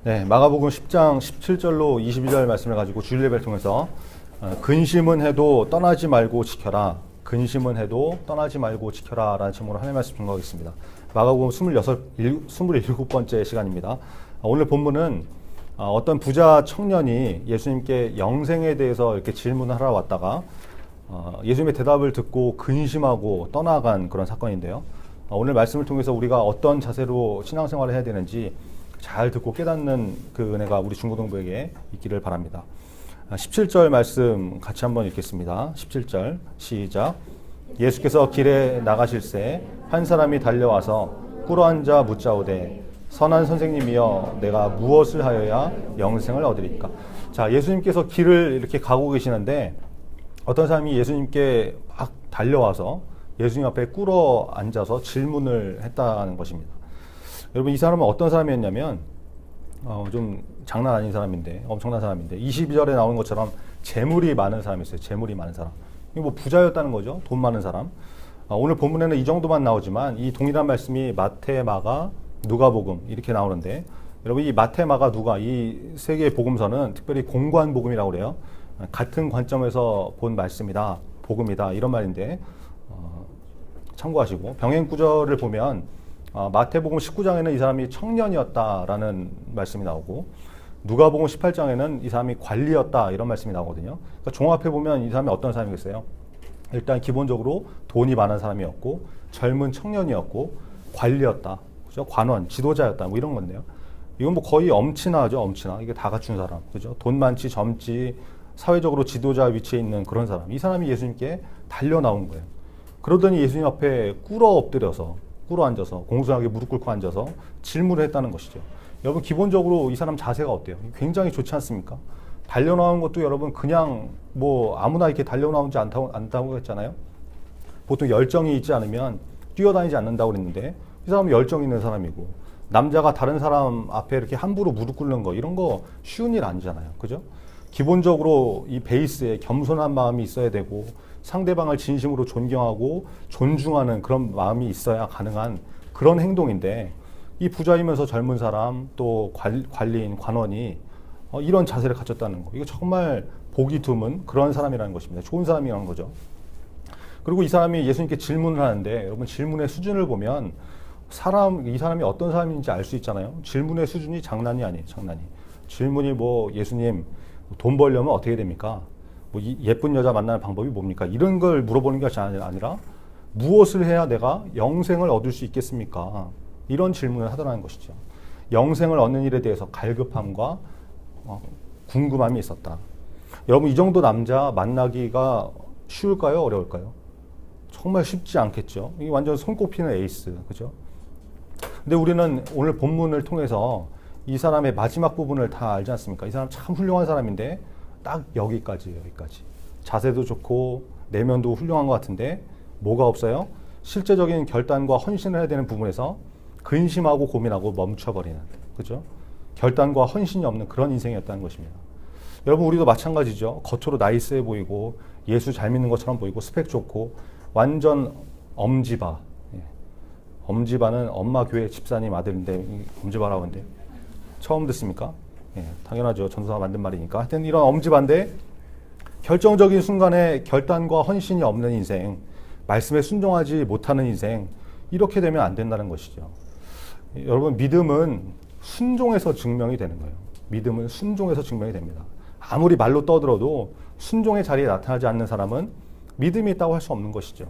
네, 마가복음 10장 17절로 22절 말씀을 가지고 주일 예배를 통해서 근심은 해도 떠나지 말고 지켜라. 근심은 해도 떠나지 말고 지켜라 라는 제목으로 하나님의 말씀 증거하겠습니다. 마가복음 27번째 시간입니다. 오늘 본문은 어떤 부자 청년이 예수님께 영생에 대해서 이렇게 질문을 하러 왔다가 예수님의 대답을 듣고 근심하고 떠나간 그런 사건인데요. 오늘 말씀을 통해서 우리가 어떤 자세로 신앙생활을 해야 되는지 잘 듣고 깨닫는 그 은혜가 우리 중고등부에게 있기를 바랍니다. 17절 말씀 같이 한번 읽겠습니다. 17절 시작. 예수께서 길에 나가실새 한 사람이 달려와서 꿇어앉아 묻자오되 선한 선생님이여 내가 무엇을 하여야 영생을 얻으리까? 자, 예수님께서 길을 이렇게 가고 계시는데 어떤 사람이 예수님께 막 달려와서 예수님 앞에 꿇어 앉아서 질문을 했다는 것입니다. 여러분, 이 사람은 어떤 사람이었냐면 좀 장난 아닌 사람인데, 엄청난 사람인데 22절에 나오는 것처럼 재물이 많은 사람이었어요. 재물이 많은 사람. 이거 뭐 부자였다는 거죠. 돈 많은 사람. 오늘 본문에는 이 정도만 나오지만 이 동일한 말씀이 마태, 마가, 누가복음 이렇게 나오는데, 여러분 이 마태, 마가, 누가 이 세 개의 복음서는 특별히 공관 복음이라고 그래요. 같은 관점에서 본 말씀이다, 복음이다 이런 말인데 참고하시고, 병행 구절을 보면 마태복음 19장에는 이 사람이 청년이었다라는 말씀이 나오고, 누가복음 18장에는 이 사람이 관리였다 이런 말씀이 나오거든요. 그러니까 종합해 보면 이 사람이 어떤 사람이겠어요? 일단 기본적으로 돈이 많은 사람이었고, 젊은 청년이었고, 관리였다, 그죠? 관원, 지도자였다, 뭐 이런 건데요. 이건 뭐 거의 엄친아죠, 엄친아. 이게 다 갖춘 사람, 그죠? 돈 많지, 젊지, 사회적으로 지도자 위치에 있는 그런 사람. 이 사람이 예수님께 달려 나온 거예요. 그러더니 예수님 앞에 꿇어 앉아서 공손하게 무릎 꿇고 앉아서 질문을 했다는 것이죠. 여러분, 기본적으로 이 사람 자세가 어때요? 굉장히 좋지 않습니까? 달려나온 것도 여러분 그냥 뭐 아무나 이렇게 달려나오지 않다고 했잖아요. 보통 열정이 있지 않으면 뛰어다니지 않는다고 그랬는데, 이 사람은 열정 있는 사람이고, 남자가 다른 사람 앞에 이렇게 함부로 무릎 꿇는 거, 이런 거 쉬운 일 아니잖아요. 그죠? 기본적으로 이 베이스에 겸손한 마음이 있어야 되고, 상대방을 진심으로 존경하고 존중하는 그런 마음이 있어야 가능한 그런 행동인데, 이 부자이면서 젊은 사람, 또 관리인, 관원이 이런 자세를 갖췄다는 거, 이거 정말 보기 드문 그런 사람이라는 것입니다. 좋은 사람이라는 거죠. 그리고 이 사람이 예수님께 질문을 하는데, 여러분 질문의 수준을 보면 이 사람이 어떤 사람인지 알 수 있잖아요. 질문의 수준이 장난이 아니에요. 장난이. 질문이 뭐, 예수님 돈 벌려면 어떻게 됩니까? 뭐 예쁜 여자 만나는 방법이 뭡니까? 이런 걸 물어보는 것이 아니라 무엇을 해야 내가 영생을 얻을 수 있겠습니까? 이런 질문을 하더라는 것이죠. 영생을 얻는 일에 대해서 갈급함과 궁금함이 있었다. 여러분, 이 정도 남자 만나기가 쉬울까요? 어려울까요? 정말 쉽지 않겠죠. 이게 완전 손꼽히는 에이스, 그죠? 근데 우리는 오늘 본문을 통해서 이 사람의 마지막 부분을 다 알지 않습니까? 이 사람 참 훌륭한 사람인데 딱 여기까지예요. 여기까지. 자세도 좋고 내면도 훌륭한 것 같은데 뭐가 없어요? 실제적인 결단과 헌신을 해야 되는 부분에서 근심하고 고민하고 멈춰버리는, 그죠? 결단과 헌신이 없는 그런 인생이었다는 것입니다. 여러분, 우리도 마찬가지죠. 겉으로 나이스해 보이고 예수 잘 믿는 것처럼 보이고 스펙 좋고 완전 엄지바. 엄지바는 엄마 교회 집사님 아들인데 엄지바라고 하는데 처음 듣습니까? 예, 당연하죠. 전도사가 만든 말이니까. 하여튼 이런 엄지반대, 결정적인 순간에 결단과 헌신이 없는 인생, 말씀에 순종하지 못하는 인생, 이렇게 되면 안 된다는 것이죠. 여러분, 믿음은 순종에서 증명이 되는 거예요. 믿음은 순종에서 증명이 됩니다. 아무리 말로 떠들어도 순종의 자리에 나타나지 않는 사람은 믿음이 있다고 할 수 없는 것이죠.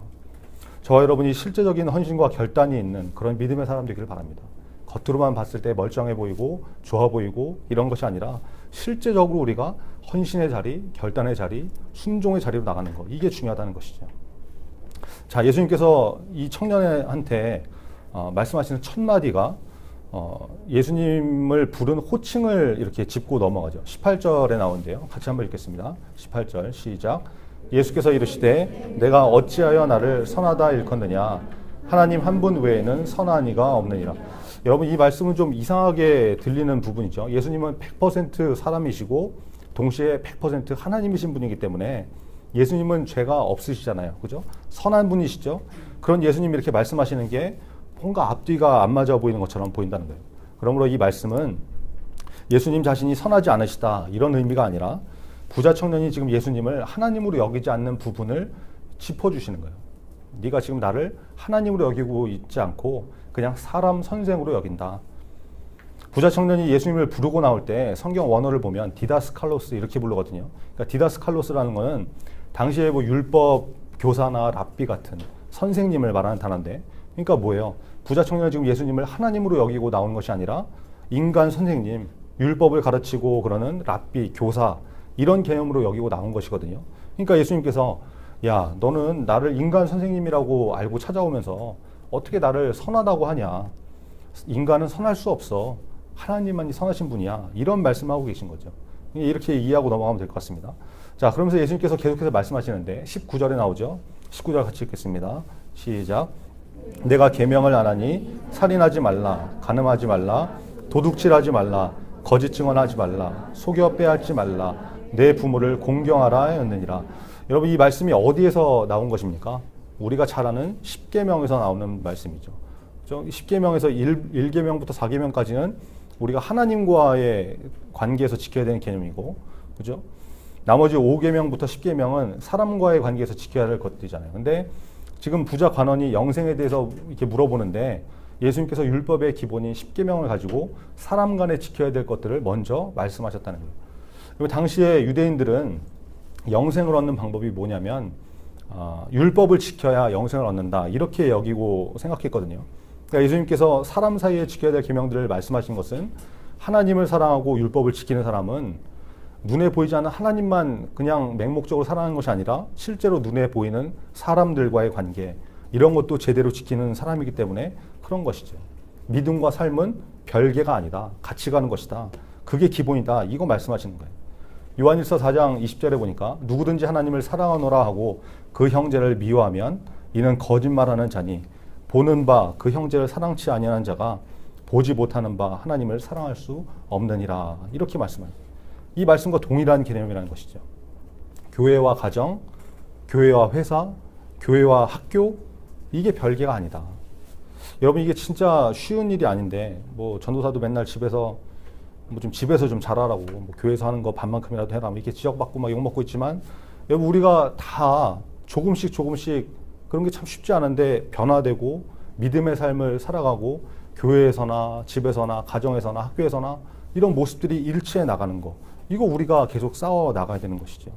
저와 여러분이 실제적인 헌신과 결단이 있는 그런 믿음의 사람 되기를 바랍니다. 겉으로만 봤을 때 멀쩡해 보이고 좋아 보이고 이런 것이 아니라 실제적으로 우리가 헌신의 자리, 결단의 자리, 순종의 자리로 나가는 것, 이게 중요하다는 것이죠. 자, 예수님께서 이 청년한테 말씀하시는 첫 마디가 예수님을 부른 호칭을 이렇게 짚고 넘어가죠. 18절에 나오는데요. 같이 한번 읽겠습니다. 18절 시작. 예수께서 이르시되 내가 어찌하여 나를 선하다 일컫느냐? 하나님 한 분 외에는 선한 이가 없느니라. 여러분, 이 말씀은 좀 이상하게 들리는 부분이죠. 예수님은 100% 사람이시고 동시에 100% 하나님이신 분이기 때문에 예수님은 죄가 없으시잖아요. 그죠? 선한 분이시죠. 그런 예수님이 이렇게 말씀하시는 게 뭔가 앞뒤가 안 맞아 보이는 것처럼 보인다는 거예요. 그러므로 이 말씀은 예수님 자신이 선하지 않으시다 이런 의미가 아니라 부자 청년이 지금 예수님을 하나님으로 여기지 않는 부분을 짚어주시는 거예요. 네가 지금 나를 하나님으로 여기고 있지 않고 그냥 사람 선생으로 여긴다. 부자 청년이 예수님을 부르고 나올 때 성경 원어를 보면 디다스칼로스 이렇게 부르거든요. 그러니까 디다스칼로스라는 거는 당시에 뭐 율법 교사나 랍비 같은 선생님을 말하는 단어인데, 그러니까 뭐예요? 부자 청년은 지금 예수님을 하나님으로 여기고 나오는 것이 아니라 인간 선생님, 율법을 가르치고 그러는 랍비, 교사 이런 개념으로 여기고 나온 것이거든요. 그러니까 예수님께서 야, 너는 나를 인간 선생님이라고 알고 찾아오면서 어떻게 나를 선하다고 하냐? 인간은 선할 수 없어. 하나님만이 선하신 분이야. 이런 말씀하고 계신 거죠. 이렇게 이해하고 넘어가면 될 것 같습니다. 자, 그러면서 예수님께서 계속해서 말씀하시는데 19절에 나오죠. 19절 같이 읽겠습니다. 시작. 내가 계명을 안 하니 살인하지 말라, 간음하지 말라, 도둑질하지 말라, 거짓 증언하지 말라, 속여 빼앗지 말라, 내 부모를 공경하라 하였느니라. 여러분, 이 말씀이 어디에서 나온 것입니까? 우리가 잘 아는 십계명에서 나오는 말씀이죠. 그렇죠? 십계명에서 1계명부터 4계명까지는 우리가 하나님과의 관계에서 지켜야 되는 개념이고, 그죠? 나머지 5계명부터 10계명은 사람과의 관계에서 지켜야 할 것들이잖아요. 근데 지금 부자 관원이 영생에 대해서 이렇게 물어보는데 예수님께서 율법의 기본인 10계명을 가지고 사람 간에 지켜야 될 것들을 먼저 말씀하셨다는 거예요. 그리고 당시에 유대인들은 영생을 얻는 방법이 뭐냐면 율법을 지켜야 영생을 얻는다 이렇게 여기고 생각했거든요. 그러니까 예수님께서 사람 사이에 지켜야 될 계명들을 말씀하신 것은 하나님을 사랑하고 율법을 지키는 사람은 눈에 보이지 않는 하나님만 그냥 맹목적으로 사랑하는 것이 아니라 실제로 눈에 보이는 사람들과의 관계 이런 것도 제대로 지키는 사람이기 때문에 그런 것이죠. 믿음과 삶은 별개가 아니다. 같이 가는 것이다. 그게 기본이다. 이거 말씀하시는 거예요. 요한일서 4장 20절에 보니까 누구든지 하나님을 사랑하노라 하고 그 형제를 미워하면 이는 거짓말하는 자니 보는 바 그 형제를 사랑치 아니하는 자가 보지 못하는 바 하나님을 사랑할 수 없느니라. 이렇게 말씀합니다. 이 말씀과 동일한 개념이라는 것이죠. 교회와 가정, 교회와 회사, 교회와 학교 이게 별개가 아니다. 여러분 이게 진짜 쉬운 일이 아닌데 뭐 전도사도 맨날 집에서 뭐 좀 집에서 좀 잘하라고 뭐 교회에서 하는 거 반만큼이라도 해라 이렇게 지적받고 막 욕먹고 있지만 여러분 우리가 다 조금씩 그런 게 참 쉽지 않은데 변화되고 믿음의 삶을 살아가고 교회에서나 집에서나 가정에서나 학교에서나 이런 모습들이 일치해 나가는 거 이거 우리가 계속 싸워 나가야 되는 것이죠.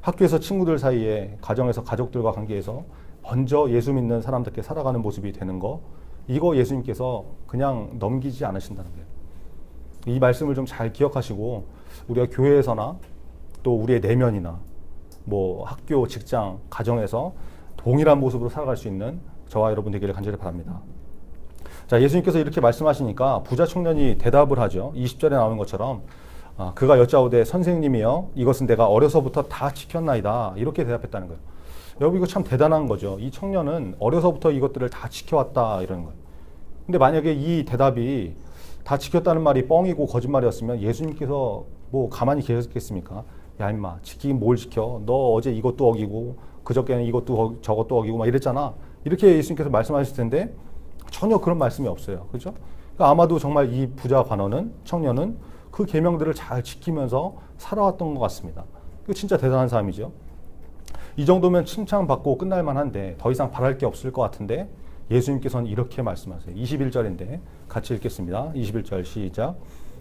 학교에서 친구들 사이에 가정에서 가족들과 관계에서 먼저 예수 믿는 사람답게 살아가는 모습이 되는 거 이거 예수님께서 그냥 넘기지 않으신다는 거예요. 이 말씀을 좀 잘 기억하시고 우리가 교회에서나 또 우리의 내면이나 뭐 학교, 직장, 가정에서 동일한 모습으로 살아갈 수 있는 저와 여러분 되기를 간절히 바랍니다. 자, 예수님께서 이렇게 말씀하시니까 부자 청년이 대답을 하죠. 20절에 나오는 것처럼 그가 여짜오되 선생님이여 이것은 내가 어려서부터 다 지켰나이다. 이렇게 대답했다는 거예요. 여러분 이거 참 대단한 거죠. 이 청년은 어려서부터 이것들을 다 지켜왔다 이러는 거예요. 근데 만약에 이 대답이 다 지켰다는 말이 뻥이고 거짓말이었으면 예수님께서 뭐 가만히 계셨겠습니까? 야 임마 지키긴 뭘 지켜. 너 어제 이것도 어기고 그저께는 이것도 저것도 어기고 막 이랬잖아. 이렇게 예수님께서 말씀하실 텐데 전혀 그런 말씀이 없어요. 그렇죠? 그러니까 아마도 정말 이 부자 관원은 청년은 그 계명들을 잘 지키면서 살아왔던 것 같습니다. 이거 진짜 대단한 사람이죠. 이 정도면 칭찬받고 끝날 만한데 더 이상 바랄 게 없을 것 같은데 예수님께서는 이렇게 말씀하세요. 21절인데 같이 읽겠습니다. 21절 시작.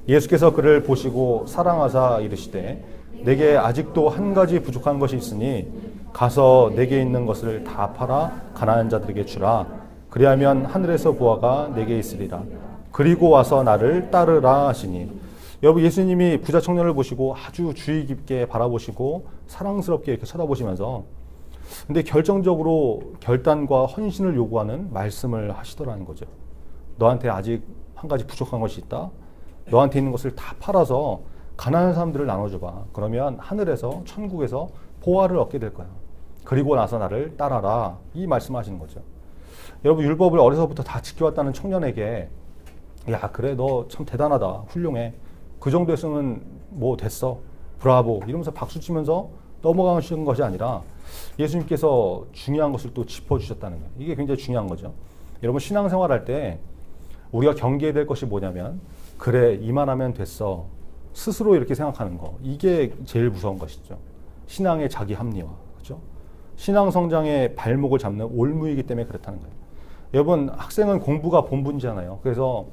예수께서 그를 보시고 사랑하사 이르시되 내게 아직도 한 가지 부족한 것이 있으니 가서 내게 있는 것을 다 팔아 가난한 자들에게 주라. 그리하면 하늘에서 보화가 내게 있으리라. 그리고 와서 나를 따르라 하시니. 여러분 예수님이 부자 청년을 보시고 아주 주의 깊게 바라보시고 사랑스럽게 이렇게 쳐다보시면서 근데 결정적으로 결단과 헌신을 요구하는 말씀을 하시더라는 거죠. 너한테 아직 한 가지 부족한 것이 있다. 너한테 있는 것을 다 팔아서 가난한 사람들을 나눠줘봐. 그러면 하늘에서 천국에서 보화를 얻게 될 거야. 그리고 나서 나를 따라라. 이 말씀하시는 거죠. 여러분 율법을 어려서부터 다 지켜왔다는 청년에게 야 그래 너 참 대단하다. 훌륭해. 그 정도였으면 뭐 됐어. 브라보. 이러면서 박수 치면서 넘어가시는 것이 아니라 예수님께서 중요한 것을 또 짚어주셨다는 거예요. 이게 굉장히 중요한 거죠. 여러분 신앙생활 할 때 우리가 경계해야 될 것이 뭐냐면 그래, 이만하면 됐어. 스스로 이렇게 생각하는 거. 이게 제일 무서운 것이죠. 신앙의 자기 합리화. 그렇죠? 신앙 성장의 발목을 잡는 올무이기 때문에 그렇다는 거예요. 여러분, 학생은 공부가 본분이잖아요. 그래서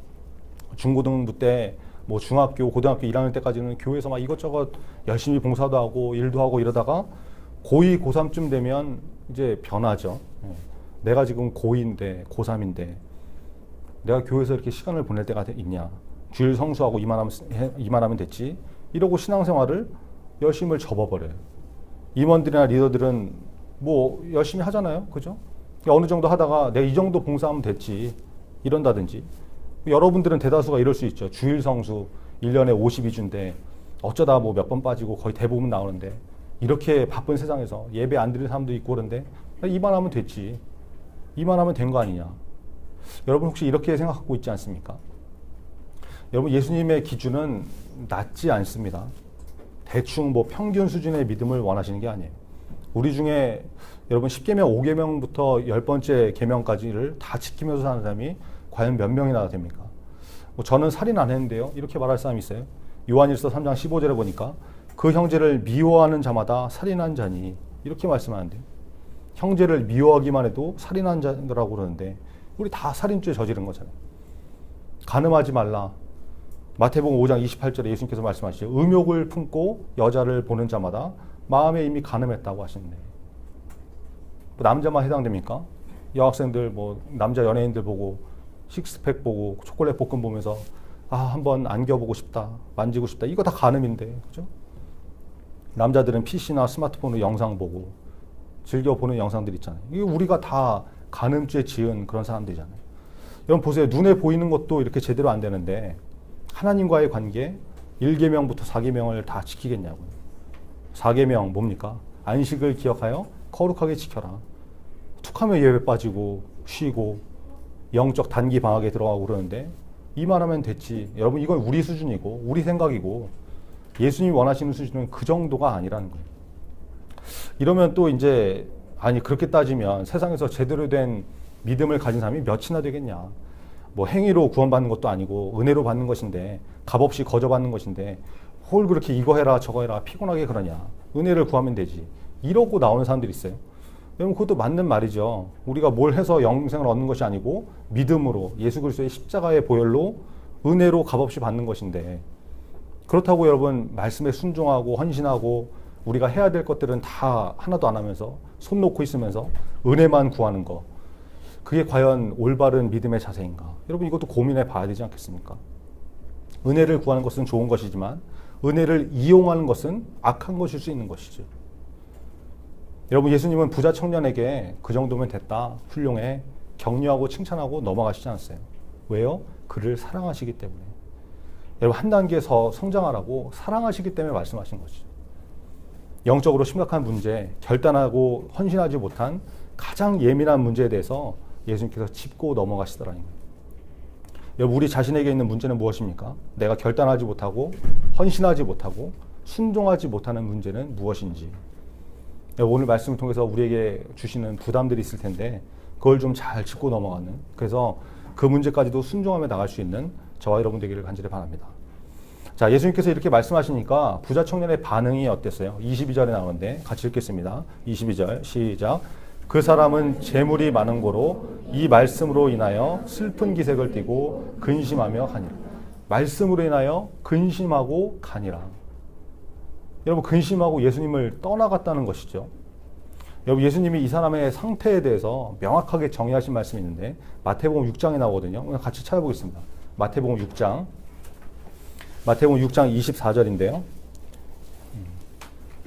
중고등부 때 뭐 중학교, 고등학교 1학년 때까지는 교회에서 막 이것저것 열심히 봉사도 하고 일도 하고 이러다가 고2, 고3쯤 되면 이제 변하죠. 내가 지금 고2인데, 고3인데 내가 교회에서 이렇게 시간을 보낼 때가 있냐. 주일 성수하고 이만하면 됐지. 이러고 신앙생활을 열심히 접어버려요. 임원들이나 리더들은 뭐 열심히 하잖아요. 그죠? 어느 정도 하다가 내가 이 정도 봉사하면 됐지. 이런다든지. 여러분들은 대다수가 이럴 수 있죠. 주일 성수 1년에 52주인데 어쩌다 뭐 몇 번 빠지고 거의 대부분 나오는데 이렇게 바쁜 세상에서 예배 안 드리는 사람도 있고 그런데 이만하면 됐지. 이만하면 된 거 아니냐. 여러분 혹시 이렇게 생각하고 있지 않습니까? 여러분 예수님의 기준은 낮지 않습니다. 대충 뭐 평균 수준의 믿음을 원하시는 게 아니에요. 우리 중에 여러분 10계명, 5계명부터 10번째 계명까지를 다 지키면서 사는 사람이 과연 몇 명이나 됩니까? 뭐 저는 살인 안 했는데요. 이렇게 말할 사람이 있어요. 요한일서 3장 15절에 보니까 그 형제를 미워하는 자마다 살인한 자니 이렇게 말씀하는데요. 형제를 미워하기만 해도 살인한 자라고 그러는데 우리 다 살인죄 저지른 거잖아요. 간음하지 말라. 마태복음 5장 28절에 예수님께서 말씀하시죠. 음욕을 품고 여자를 보는 자마다 마음에 이미 간음했다고 하시는데 남자만 해당됩니까? 여학생들 뭐 남자 연예인들 보고 식스팩 보고 초콜릿 볶음 보면서 한번 안겨보고 싶다, 만지고 싶다. 이거 다 간음인데, 그죠? 남자들은 PC나 스마트폰으로 영상 보고 즐겨보는 영상들 있잖아요. 이게 우리가 다 간음죄 지은 그런 사람들이잖아요. 여러분 보세요. 눈에 보이는 것도 이렇게 제대로 안 되는데 하나님과의 관계 1계명부터 4계명을 다 지키겠냐고요. 4계명 뭡니까? 안식을 기억하여 거룩하게 지켜라. 툭하면 예배 빠지고 쉬고 영적 단기 방학에 들어가고 그러는데 이만하면 됐지. 여러분 이건 우리 수준이고 우리 생각이고 예수님이 원하시는 수준은 그 정도가 아니라는 거예요. 이러면 또 이제 아니 그렇게 따지면 세상에서 제대로 된 믿음을 가진 사람이 몇이나 되겠냐. 뭐 행위로 구원받는 것도 아니고 은혜로 받는 것인데 값없이 거저받는 것인데 뭘 그렇게 이거 해라 저거 해라 피곤하게 그러냐. 은혜를 구하면 되지. 이러고 나오는 사람들이 있어요. 여러분 그것도 맞는 말이죠. 우리가 뭘 해서 영생을 얻는 것이 아니고 믿음으로 예수 그리스도의 십자가의 보혈로 은혜로 값없이 받는 것인데 그렇다고 여러분 말씀에 순종하고 헌신하고 우리가 해야 될 것들은 다 하나도 안 하면서 손 놓고 있으면서 은혜만 구하는 거 그게 과연 올바른 믿음의 자세인가? 여러분 이것도 고민해 봐야 되지 않겠습니까? 은혜를 구하는 것은 좋은 것이지만 은혜를 이용하는 것은 악한 것일 수 있는 것이죠. 여러분 예수님은 부자 청년에게 그 정도면 됐다, 훌륭해, 격려하고 칭찬하고 넘어가시지 않았어요. 왜요? 그를 사랑하시기 때문에. 여러분 한 단계 더 성장하라고 사랑하시기 때문에 말씀하신 것이죠. 영적으로 심각한 문제, 결단하고 헌신하지 못한 가장 예민한 문제에 대해서 예수님께서 짚고 넘어가시더라는 거예요. 여러분 우리 자신에게 있는 문제는 무엇입니까? 내가 결단하지 못하고 헌신하지 못하고 순종하지 못하는 문제는 무엇인지. 오늘 말씀을 통해서 우리에게 주시는 부담들이 있을 텐데 그걸 좀 잘 짚고 넘어가는 그래서 그 문제까지도 순종하며 나갈 수 있는 저와 여러분 되기를 간절히 바랍니다. 자, 예수님께서 이렇게 말씀하시니까 부자 청년의 반응이 어땠어요? 22절에 나오는데 같이 읽겠습니다. 22절 시작. 그 사람은 재물이 많은 고로 이 말씀으로 인하여 슬픈 기색을 띠고 근심하며 가니라. 말씀으로 인하여 근심하고 가니라. 여러분 근심하고 예수님을 떠나갔다는 것이죠. 여러분 예수님이 이 사람의 상태에 대해서 명확하게 정의하신 말씀이 있는데 마태복음 6장에 나오거든요. 오늘 같이 찾아보겠습니다. 마태복음 6장 24절인데요.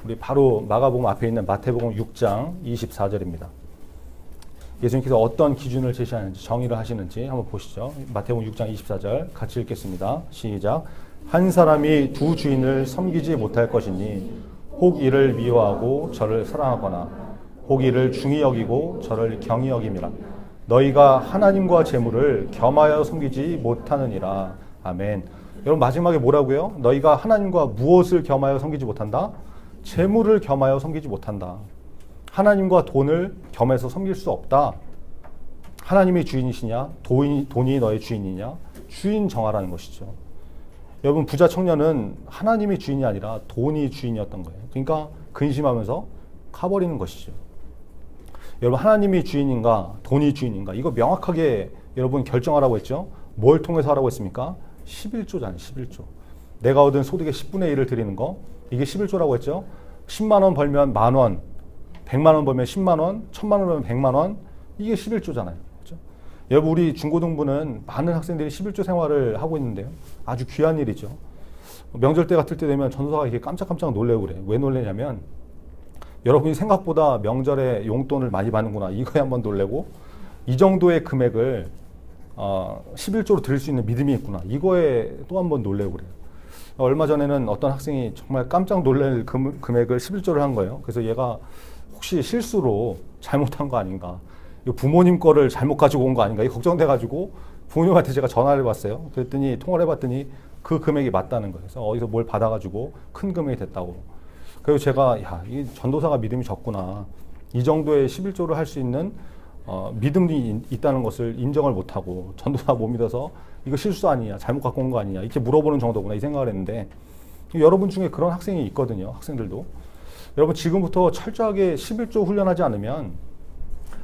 우리 바로 마가복음 앞에 있는 마태복음 6장 24절입니다. 예수님께서 어떤 기준을 제시하는지 정의를 하시는지 한번 보시죠. 마태복음 6장 24절 같이 읽겠습니다. 시작. 한 사람이 두 주인을 섬기지 못할 것이니 혹 이를 미워하고 저를 사랑하거나 혹 이를 중히 여기고 저를 경히 여김이라. 너희가 하나님과 재물을 겸하여 섬기지 못하느니라. 아멘. 여러분 마지막에 뭐라고요? 너희가 하나님과 무엇을 겸하여 섬기지 못한다? 재물을 겸하여 섬기지 못한다. 하나님과 돈을 겸해서 섬길 수 없다. 하나님이 주인이시냐? 돈이 너의 주인이냐? 주인 정하라는 것이죠. 여러분 부자 청년은 하나님이 주인이 아니라 돈이 주인이었던 거예요. 그러니까 근심하면서 가버리는 것이죠. 여러분 하나님이 주인인가 돈이 주인인가 이거 명확하게 여러분 결정하라고 했죠. 뭘 통해서 하라고 했습니까? 11조잖아요. 11조. 내가 얻은 소득의 10분의 1을 드리는 거 이게 11조라고 했죠. 10만 원 벌면 만 원, 100만 원 벌면 10만 원, 1000만 원 벌면 100만 원 이게 11조잖아요. 그렇죠? 여러분 우리 중고등부는 많은 학생들이 11조 생활을 하고 있는데요. 아주 귀한 일이죠. 명절 때 같을 때 되면 전도사가 이렇게 깜짝깜짝 놀래고 그래요. 왜 놀래냐면 여러분이 생각보다 명절에 용돈을 많이 받는구나 이거에 한번 놀래고 이 정도의 금액을 11조로 드릴 수 있는 믿음이 있구나 이거에 또 한번 놀래고 그래요. 얼마 전에는 어떤 학생이 정말 깜짝 놀랄 금액을 11조를 한 거예요. 그래서 얘가 혹시 실수로 잘못한 거 아닌가 부모님 거를 잘못 가지고 온 거 아닌가 이 걱정돼가지고 부모님한테 제가 전화를 해봤어요. 그랬더니 통화를 해봤더니 그 금액이 맞다는 거예요. 그래서 어디서 뭘 받아가지고 큰 금액이 됐다고. 그래서 제가 이 전도사가 믿음이 적구나. 이 정도의 11조를 할 수 있는 믿음이 있다는 것을 인정을 못하고 전도사 못 믿어서 이거 실수 아니냐 잘못 갖고 온 거 아니냐 이렇게 물어보는 정도구나 이 생각을 했는데 여러분 중에 그런 학생이 있거든요. 학생들도. 여러분 지금부터 철저하게 11조 훈련하지 않으면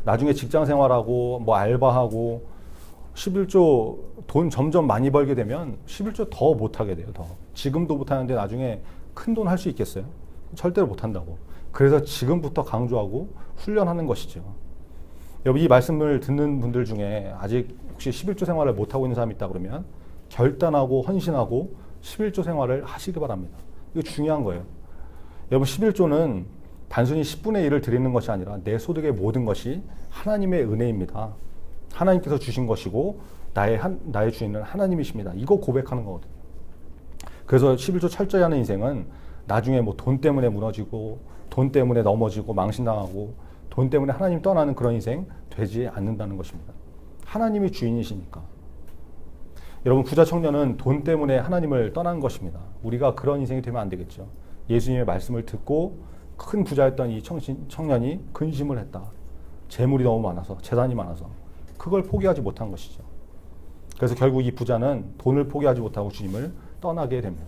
나중에 직장 생활하고 뭐 알바하고 11조 돈 점점 많이 벌게 되면 11조 더 못하게 돼요. 더. 지금도 못하는데 나중에 큰 돈 할 수 있겠어요? 절대로 못한다고. 그래서 지금부터 강조하고 훈련하는 것이죠. 여러분 이 말씀을 듣는 분들 중에 아직 혹시 11조 생활을 못하고 있는 사람이 있다 그러면 결단하고 헌신하고 11조 생활을 하시기 바랍니다. 이거 중요한 거예요. 여러분 11조는 단순히 10분의 1을 드리는 것이 아니라 내 소득의 모든 것이 하나님의 은혜입니다. 하나님께서 주신 것이고 나의 주인은 하나님이십니다. 이거 고백하는 거거든요. 그래서 11조 철저히 하는 인생은 나중에 뭐 돈 때문에 무너지고 돈 때문에 넘어지고 망신당하고 돈 때문에 하나님 떠나는 그런 인생 되지 않는다는 것입니다. 하나님이 주인이시니까. 여러분 부자 청년은 돈 때문에 하나님을 떠난 것입니다. 우리가 그런 인생이 되면 안 되겠죠. 예수님의 말씀을 듣고 큰 부자였던 이 청년이 근심을 했다. 재물이 너무 많아서 재산이 많아서 그걸 포기하지 못한 것이죠. 그래서 결국 이 부자는 돈을 포기하지 못하고 주님을 떠나게 됩니다.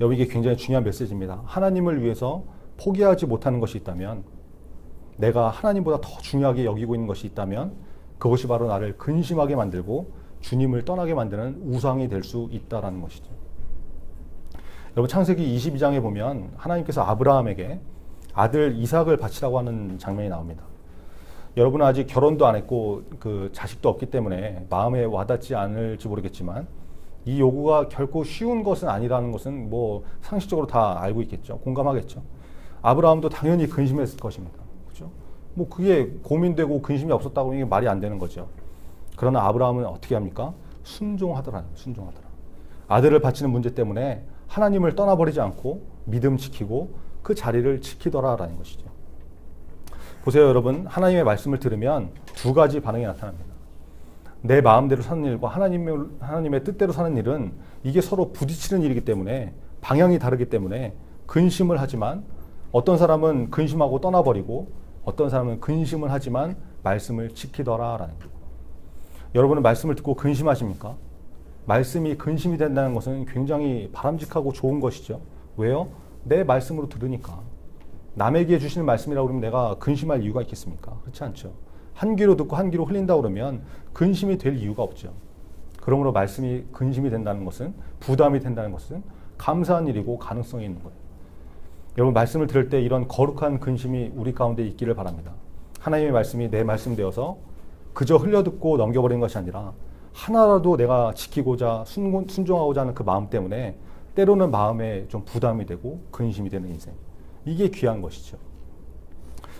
여러분 이게 굉장히 중요한 메시지입니다. 하나님을 위해서 포기하지 못하는 것이 있다면 내가 하나님보다 더 중요하게 여기고 있는 것이 있다면 그것이 바로 나를 근심하게 만들고 주님을 떠나게 만드는 우상이 될 수 있다는 것이죠. 여러분 창세기 22장에 보면 하나님께서 아브라함에게 아들 이삭을 바치라고 하는 장면이 나옵니다. 여러분은 아직 결혼도 안 했고 그 자식도 없기 때문에 마음에 와닿지 않을지 모르겠지만 이 요구가 결코 쉬운 것은 아니라는 것은 뭐 상식적으로 다 알고 있겠죠. 공감하겠죠. 아브라함도 당연히 근심했을 것입니다. 그렇죠? 뭐 그게 고민되고 근심이 없었다고 이게 말이 안 되는 거죠. 그러나 아브라함은 어떻게 합니까? 순종하더라. 아들을 바치는 문제 때문에 하나님을 떠나버리지 않고 믿음 지키고 그 자리를 지키더라라는 것이죠. 보세요, 여러분. 하나님의 말씀을 들으면 두 가지 반응이 나타납니다. 내 마음대로 사는 일과 하나님의 뜻대로 사는 일은 이게 서로 부딪히는 일이기 때문에 방향이 다르기 때문에 근심을 하지만 어떤 사람은 근심하고 떠나버리고 어떤 사람은 근심을 하지만 말씀을 지키더라라는 거예요. 여러분은 말씀을 듣고 근심하십니까? 말씀이 근심이 된다는 것은 굉장히 바람직하고 좋은 것이죠. 왜요? 내 말씀으로 들으니까. 남에게 주시는 말씀이라고 그러면 내가 근심할 이유가 있겠습니까? 그렇지 않죠. 한 귀로 듣고 한 귀로 흘린다고 그러면 근심이 될 이유가 없죠. 그러므로 말씀이 근심이 된다는 것은 부담이 된다는 것은 감사한 일이고 가능성이 있는 거예요. 여러분 말씀을 들을 때 이런 거룩한 근심이 우리 가운데 있기를 바랍니다. 하나님의 말씀이 내 말씀 되어서 그저 흘려듣고 넘겨버리는 것이 아니라 하나라도 내가 지키고자 순종하고자 하는 그 마음 때문에 때로는 마음에 좀 부담이 되고 근심이 되는 인생. 이게 귀한 것이죠.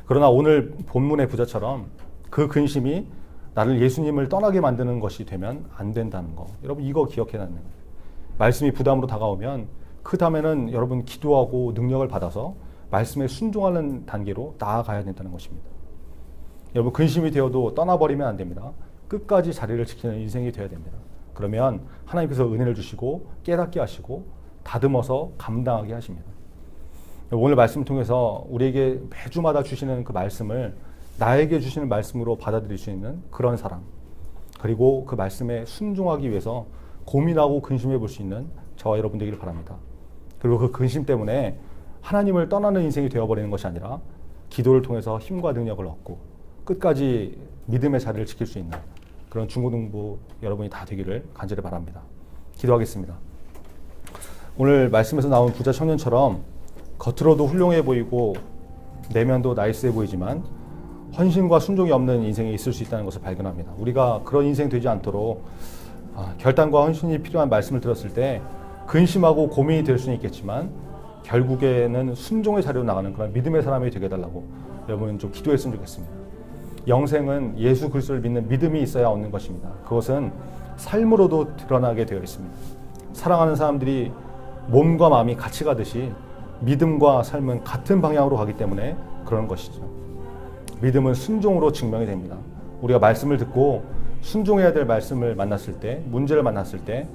그러나 오늘 본문의 부자처럼 그 근심이 나를 예수님을 떠나게 만드는 것이 되면 안 된다는 거. 여러분 이거 기억해야 하는 거예요. 말씀이 부담으로 다가오면 그 다음에는 여러분 기도하고 능력을 받아서 말씀에 순종하는 단계로 나아가야 된다는 것입니다. 여러분 근심이 되어도 떠나버리면 안 됩니다. 끝까지 자리를 지키는 인생이 되어야 됩니다. 그러면 하나님께서 은혜를 주시고 깨닫게 하시고 다듬어서 감당하게 하십니다. 오늘 말씀을 통해서 우리에게 매주마다 주시는 그 말씀을 나에게 주시는 말씀으로 받아들일 수 있는 그런 사람, 그리고 그 말씀에 순종하기 위해서 고민하고 근심해 볼 수 있는 저와 여러분 되기를 바랍니다. 그리고 그 근심 때문에 하나님을 떠나는 인생이 되어버리는 것이 아니라 기도를 통해서 힘과 능력을 얻고 끝까지 믿음의 자리를 지킬 수 있는 그런 중고등부 여러분이 다 되기를 간절히 바랍니다. 기도하겠습니다. 오늘 말씀에서 나온 부자 청년처럼 겉으로도 훌륭해 보이고 내면도 나이스해 보이지만 헌신과 순종이 없는 인생이 있을 수 있다는 것을 발견합니다. 우리가 그런 인생 되지 않도록 결단과 헌신이 필요한 말씀을 들었을 때 근심하고 고민이 될 수는 있겠지만 결국에는 순종의 자리로 나가는 그런 믿음의 사람이 되게 해달라고 여러분 좀 기도했으면 좋겠습니다. 영생은 예수 그리스도를 믿는 믿음이 있어야 얻는 것입니다. 그것은 삶으로도 드러나게 되어 있습니다. 사랑하는 사람들이 몸과 마음이 같이 가듯이 믿음과 삶은 같은 방향으로 가기 때문에 그런 것이죠. 믿음은 순종으로 증명이 됩니다. 우리가 말씀을 듣고 순종해야 될 말씀을 만났을 때, 문제를 만났을 때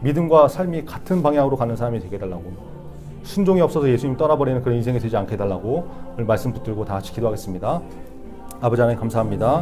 믿음과 삶이 같은 방향으로 가는 사람이 되게 해달라고, 순종이 없어서 예수님 떠나버리는 그런 인생이 되지 않게 해달라고 오늘 말씀 붙들고 다 같이 기도하겠습니다. 아버지 하나님 감사합니다.